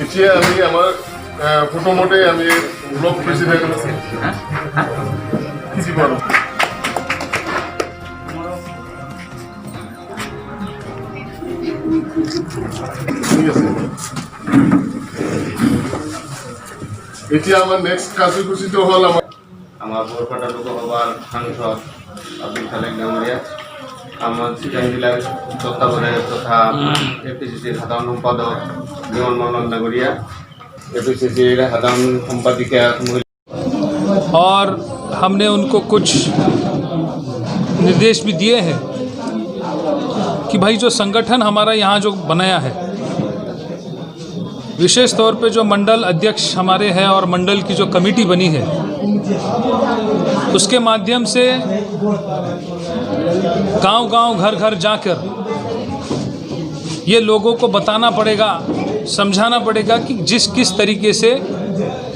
এতিয়া আমি আমাৰ প্ৰথমতে আমি ব্লক প্ৰেচিডেণ্ট দিব আৰু ঠিক আছে। এতিয়া আমাৰ নেক্সট কাৰ্যসূচীটো হ'ল আমার বরপেটা লোকসভার সাংসদ আব্দুল খালেক ডাঙরিয়া, আমার চিটাং জেলার তত্ত্বাবধায়ক তথা এপিসিসির সাধারণ সম্পাদক বিমল মন্ডল ডাঙরিয়া, एपीसीसी साधारण संपादिका। और हमने उनको कुछ निर्देश भी दिए हैं कि भाई जो संगठन हमारा यहाँ जो बनाया है, विशेष तौर पे जो मंडल अध्यक्ष हमारे हैं और मंडल की जो कमेटी बनी है, उसके माध्यम से गांव-गांव घर-घर जाकर ये लोगों को बताना पड़ेगा, समझाना पड़ेगा कि किस तरीके से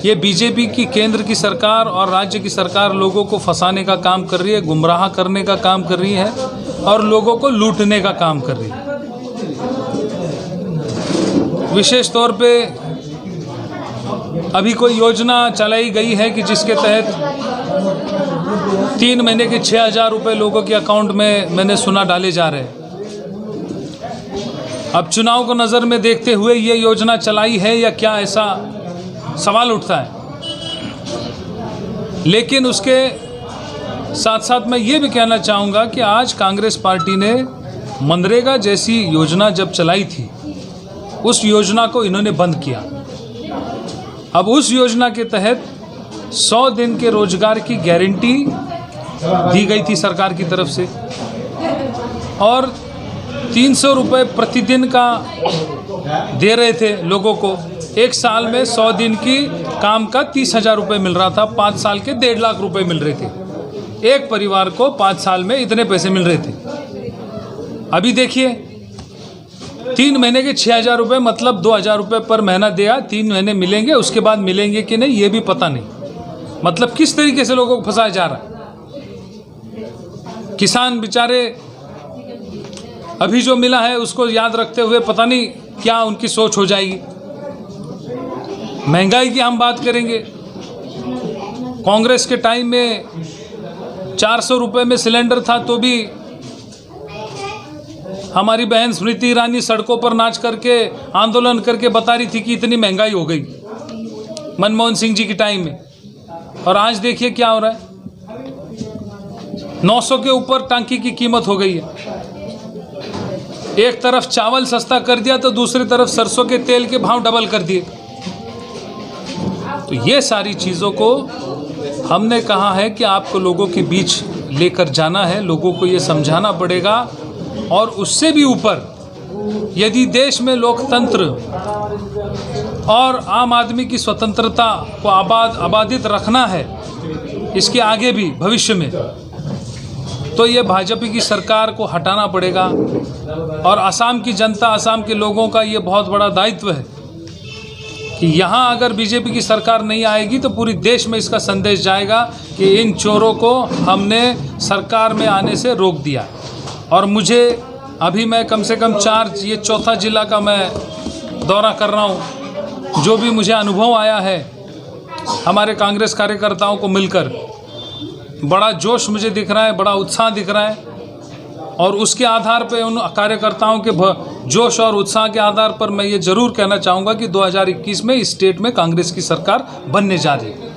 ये बीजेपी की केंद्र की सरकार और राज्य की सरकार लोगों को फंसाने का काम कर रही है, गुमराह करने का काम कर रही है और लोगों को लूटने का काम कर रही है। विशेष तौर पे अभी कोई योजना चलाई गई है कि जिसके तहत 3 महीने के 6,000 रुपये लोगों के अकाउंट में मैंने सुना डाले जा रहे हैं। अब चुनाव को नज़र में देखते हुए ये योजना चलाई है या क्या, ऐसा सवाल उठता है। लेकिन उसके साथ साथ मैं ये भी कहना चाहूँगा कि आज कांग्रेस पार्टी ने मनरेगा जैसी योजना जब चलाई थी, उस योजना को इन्होंने बंद किया। अब उस योजना के तहत 100 दिन के रोजगार की गारंटी दी गई थी सरकार की तरफ से और 300 रुपये प्रतिदिन का दे रहे थे लोगों को। एक साल में 100 दिन की काम का 30,000 रुपये मिल रहा था, 5 साल के 1.5 लाख रुपये मिल रहे थे। एक परिवार को 5 साल में इतने पैसे मिल रहे थे। अभी देखिए 3 महीने के 6,000 रुपये मतलब 2,000 रुपये पर महीना दिया, 3 महीने मिलेंगे, उसके बाद मिलेंगे कि नहीं ये भी पता नहीं। मतलब किस तरीके से लोगों को फंसाया जा रहा है। किसान बेचारे अभी जो मिला है उसको याद रखते हुए पता नहीं क्या उनकी सोच हो जाएगी। महंगाई की हम बात करेंगे, कांग्रेस के टाइम में 400 रुपये में सिलेंडर था तो भी हमारी बहन स्मृति ईरानी सड़कों पर नाच करके आंदोलन करके बता रही थी कि इतनी महंगाई हो गई मनमोहन सिंह जी के टाइम में। और आज देखिए क्या हो रहा है, 900 के ऊपर टांकी की कीमत हो गई है। एक तरफ चावल सस्ता कर दिया तो दूसरी तरफ सरसों के तेल के भाव डबल कर दिए। तो ये सारी चीज़ों को हमने कहा है कि आपको लोगों के बीच लेकर जाना है, लोगों को ये समझाना पड़ेगा। और उससे भी ऊपर यदि देश में लोकतंत्र और आम आदमी की स्वतंत्रता को आबादित रखना है, इसके आगे भी भविष्य में, तो ये भाजपा की सरकार को हटाना पड़ेगा। और असम की जनता, असम के लोगों का ये बहुत बड़ा दायित्व है कि यहाँ अगर बीजेपी की सरकार नहीं आएगी तो पूरी देश में इसका संदेश जाएगा कि इन चोरों को हमने सरकार में आने से रोक दिया। और मुझे अभी मैं कम से कम 4 ये चौथा जिला का मैं दौरा कर रहा हूँ। जो भी मुझे अनुभव आया है हमारे कांग्रेस कार्यकर्ताओं को मिलकर, बड़ा जोश मुझे दिख रहा है, बड़ा उत्साह दिख रहा है। और उसके आधार पर उन कार्यकर्ताओं के जोश और उत्साह के आधार पर मैं ये ज़रूर कहना चाहूँगा कि 2021 में इस स्टेट में कांग्रेस की सरकार बनने जा रही है।